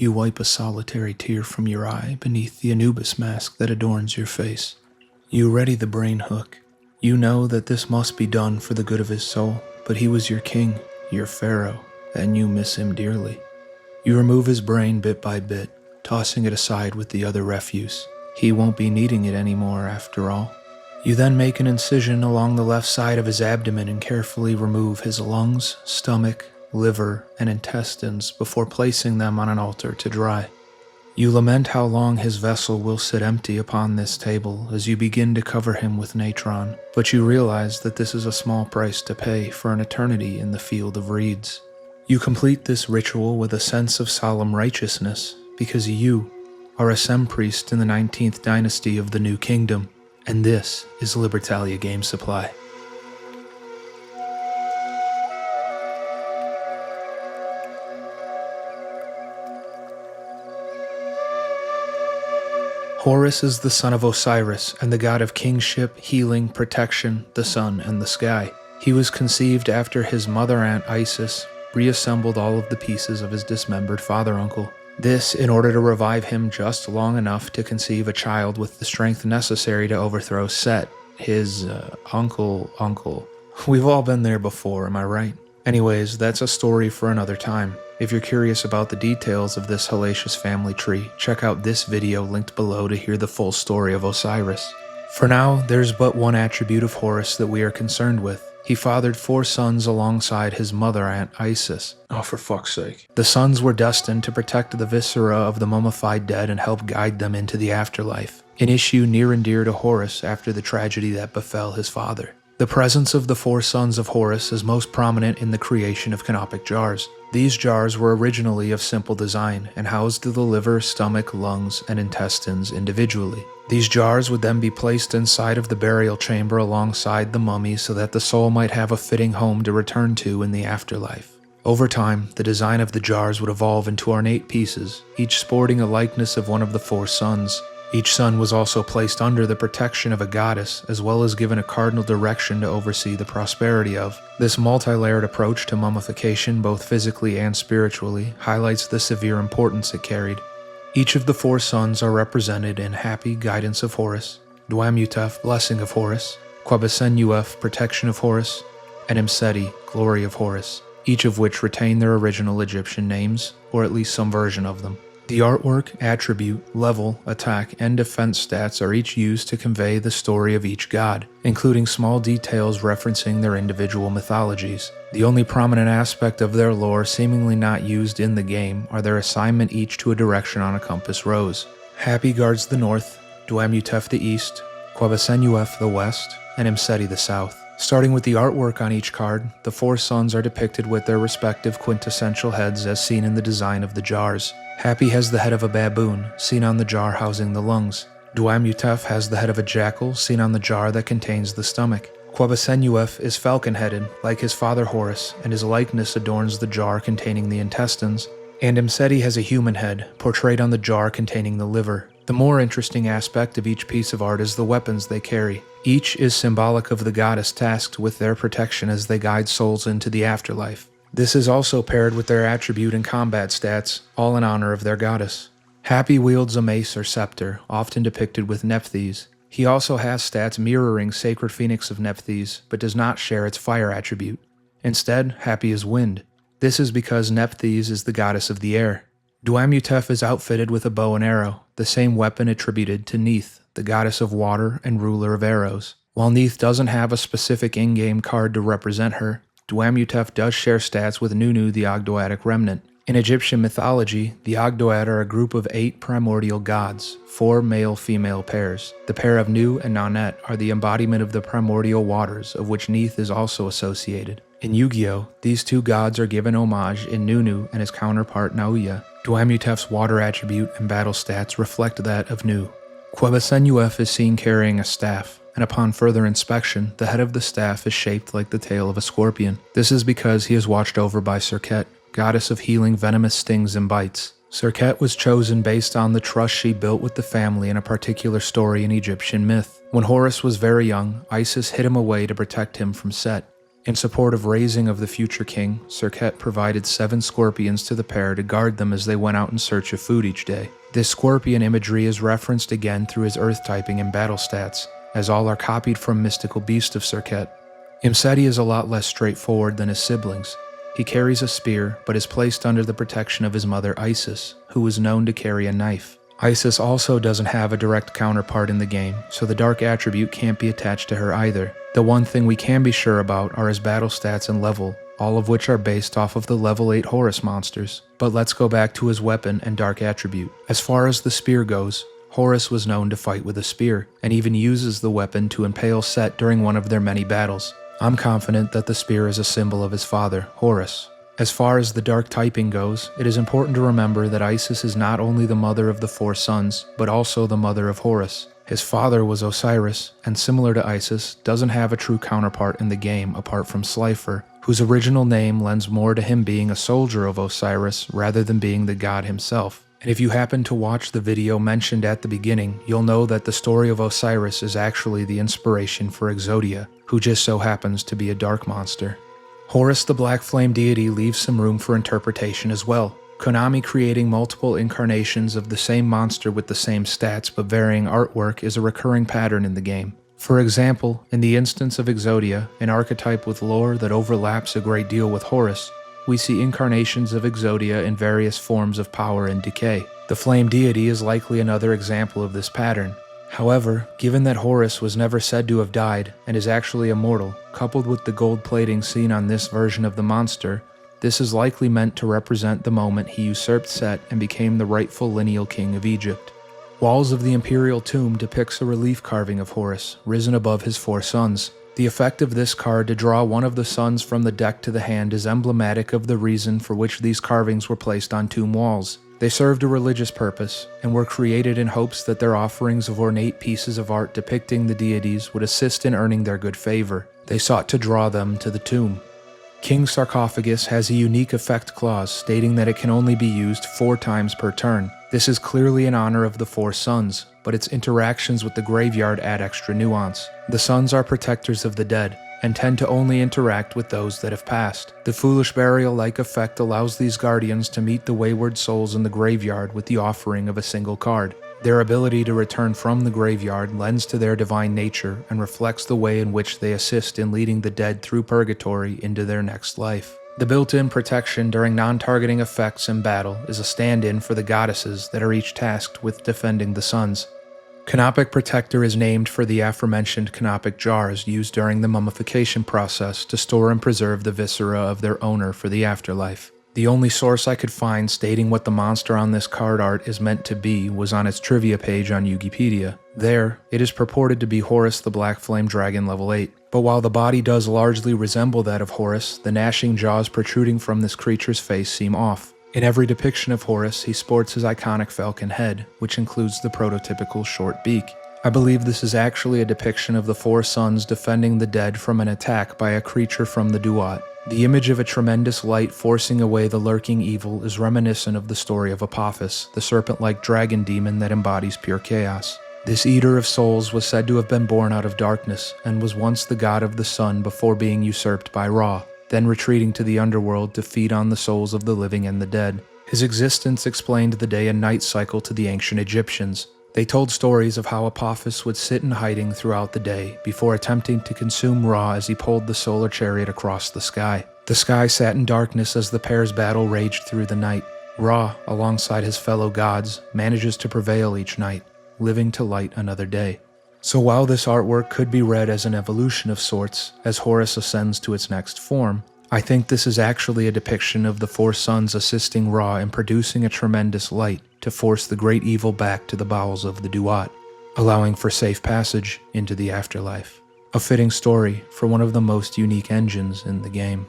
You wipe a solitary tear from your eye beneath the Anubis mask that adorns your face. You ready the brain hook. You know that this must be done for the good of his soul, but he was your king, your pharaoh, and you miss him dearly. You remove his brain bit by bit, tossing it aside with the other refuse. He won't be needing it anymore after all. You then make an incision along the left side of his abdomen and carefully remove his lungs, stomach, liver, and intestines before placing them on an altar to dry. You lament how long his vessel will sit empty upon this table as you begin to cover him with natron, but you realize that this is a small price to pay for an eternity in the field of reeds. You complete this ritual with a sense of solemn righteousness because you are a Sem priest in the 19th dynasty of the New Kingdom, and this is Libertalia Game Supply. Horus is the son of Osiris and the god of kingship, healing, protection, the sun, and the sky. He was conceived after his mother aunt Isis reassembled all of the pieces of his dismembered father-uncle. This in order to revive him just long enough to conceive a child with the strength necessary to overthrow Set, his uncle. We've all been there before, am I right? Anyways, that's a story for another time. If you're curious about the details of this hellacious family tree, check out this video linked below to hear the full story of Osiris. For now, there's but one attribute of Horus that we are concerned with. He fathered 4 sons alongside his mother aunt Isis. Oh, for fuck's sake. The sons were destined to protect the viscera of the mummified dead and help guide them into the afterlife, an issue near and dear to Horus after the tragedy that befell his father. The presence of the 4 sons of Horus is most prominent in the creation of canopic jars. These jars were originally of simple design and housed the liver, stomach, lungs, and intestines individually. These jars would then be placed inside of the burial chamber alongside the mummy so that the soul might have a fitting home to return to in the afterlife. Over time, the design of the jars would evolve into ornate pieces, each sporting a likeness of one of the 4 sons. Each son was also placed under the protection of a goddess, as well as given a cardinal direction to oversee the prosperity of. This multi-layered approach to mummification, both physically and spiritually, highlights the severe importance it carried. Each of the 4 sons are represented in Hapi, Guidance of Horus, Duamutef, Blessing of Horus, Qebehsenuef, Protection of Horus, and Imsety, Glory of Horus, each of which retain their original Egyptian names, or at least some version of them. The artwork, attribute, level, attack, and defense stats are each used to convey the story of each god, including small details referencing their individual mythologies. The only prominent aspect of their lore seemingly not used in the game are their assignment each to a direction on a compass rose. Hapi guards the north, Duamutef the east, Qebehsenuef the west, and Imsety the south. Starting with the artwork on each card, the 4 sons are depicted with their respective quintessential heads as seen in the design of the jars. Hapi has the head of a baboon, seen on the jar housing the lungs. Duamutef has the head of a jackal, seen on the jar that contains the stomach. Qebehsenuef is falcon-headed, like his father Horus, and his likeness adorns the jar containing the intestines. And Imsety has a human head, portrayed on the jar containing the liver. The more interesting aspect of each piece of art is the weapons they carry. Each is symbolic of the goddess tasked with their protection as they guide souls into the afterlife. This is also paired with their attribute and combat stats, all in honor of their goddess. Hapi wields a mace or scepter, often depicted with Nephthys. He also has stats mirroring Sacred Phoenix of Nephthys, but does not share its fire attribute. Instead, Hapi is wind. This is because Nephthys is the goddess of the air. Duamutef is outfitted with a bow and arrow, the same weapon attributed to Neith, the goddess of water and ruler of arrows. While Neith doesn't have a specific in-game card to represent her, Duamutef does share stats with Nunu the Ogdoadic remnant. In Egyptian mythology, the Ogdoad are a group of 8 primordial gods, 4 male-female pairs. The pair of Nu and Nanet are the embodiment of the primordial waters, of which Neith is also associated. In Yugioh, these 2 gods are given homage in Nunu and his counterpart Nauya. Duamutef's water attribute and battle stats reflect that of Nu. Qebehsenuef is seen carrying a staff, and upon further inspection, the head of the staff is shaped like the tail of a scorpion. This is because he is watched over by Serket, goddess of healing venomous stings and bites. Serket was chosen based on the trust she built with the family in a particular story in Egyptian myth. When Horus was very young, Isis hid him away to protect him from Set. In support of raising of the future king, Serket provided 7 scorpions to the pair to guard them as they went out in search of food each day. This scorpion imagery is referenced again through his earth typing and battle stats, as all are copied from Mystical Beast of Serket. Imsety is a lot less straightforward than his siblings. He carries a spear, but is placed under the protection of his mother Isis, who is known to carry a knife. Isis also doesn't have a direct counterpart in the game, so the dark attribute can't be attached to her either. The one thing we can be sure about are his battle stats and level, all of which are based off of the level 8 Horus monsters. But let's go back to his weapon and dark attribute. As far as the spear goes, Horus was known to fight with a spear, and even uses the weapon to impale Set during one of their many battles. I'm confident that the spear is a symbol of his father, Horus. As far as the dark typing goes, it is important to remember that Isis is not only the mother of the 4 sons, but also the mother of Horus. His father was Osiris, and similar to Isis, doesn't have a true counterpart in the game apart from Slifer, whose original name lends more to him being a soldier of Osiris rather than being the god himself. And if you happen to watch the video mentioned at the beginning, you'll know that the story of Osiris is actually the inspiration for Exodia, who just so happens to be a dark monster. Horus the Black Flame deity leaves some room for interpretation as well, Konami creating multiple incarnations of the same monster with the same stats but varying artwork is a recurring pattern in the game. For example, in the instance of Exodia, an archetype with lore that overlaps a great deal with Horus, we see incarnations of Exodia in various forms of power and decay. The Flame deity is likely another example of this pattern. However, given that Horus was never said to have died and is actually immortal, coupled with the gold plating seen on this version of the monster, this is likely meant to represent the moment he usurped Set and became the rightful lineal king of Egypt. Walls of the Imperial tomb depicts a relief carving of Horus, risen above his 4 sons. The effect of this card to draw one of the sons from the deck to the hand is emblematic of the reason for which these carvings were placed on tomb walls. They served a religious purpose, and were created in hopes that their offerings of ornate pieces of art depicting the deities would assist in earning their good favor. They sought to draw them to the tomb. King's Sarcophagus has a unique effect clause stating that it can only be used 4 times per turn. This is clearly in honor of the 4 sons, but its interactions with the graveyard add extra nuance. The sons are protectors of the dead, and tend to only interact with those that have passed. The Foolish Burial-like effect allows these guardians to meet the wayward souls in the graveyard with the offering of a single card. Their ability to return from the graveyard lends to their divine nature and reflects the way in which they assist in leading the dead through purgatory into their next life. The built-in protection during non-targeting effects in battle is a stand-in for the goddesses that are each tasked with defending the sons. Canopic Protector is named for the aforementioned canopic jars used during the mummification process to store and preserve the viscera of their owner for the afterlife. The only source I could find stating what the monster on this card art is meant to be was on its trivia page on Wikipedia. There, it is purported to be Horus the Black Flame Dragon level 8. But while the body does largely resemble that of Horus, the gnashing jaws protruding from this creature's face seem off. In every depiction of Horus, he sports his iconic falcon head, which includes the prototypical short beak. I believe this is actually a depiction of the 4 sons defending the dead from an attack by a creature from the Duat. The image of a tremendous light forcing away the lurking evil is reminiscent of the story of Apophis, the serpent-like dragon demon that embodies pure chaos. This eater of souls was said to have been born out of darkness, and was once the god of the sun before being usurped by Ra, then retreating to the underworld to feed on the souls of the living and the dead. His existence explained the day and night cycle to the ancient Egyptians. They told stories of how Apophis would sit in hiding throughout the day before attempting to consume Ra as he pulled the solar chariot across the sky. The sky sat in darkness as the pair's battle raged through the night. Ra, alongside his fellow gods, manages to prevail each night, living to light another day. So while this artwork could be read as an evolution of sorts, as Horus ascends to its next form, I think this is actually a depiction of the 4 sons assisting Ra in producing a tremendous light to force the great evil back to the bowels of the Duat, allowing for safe passage into the afterlife. A fitting story for one of the most unique engines in the game.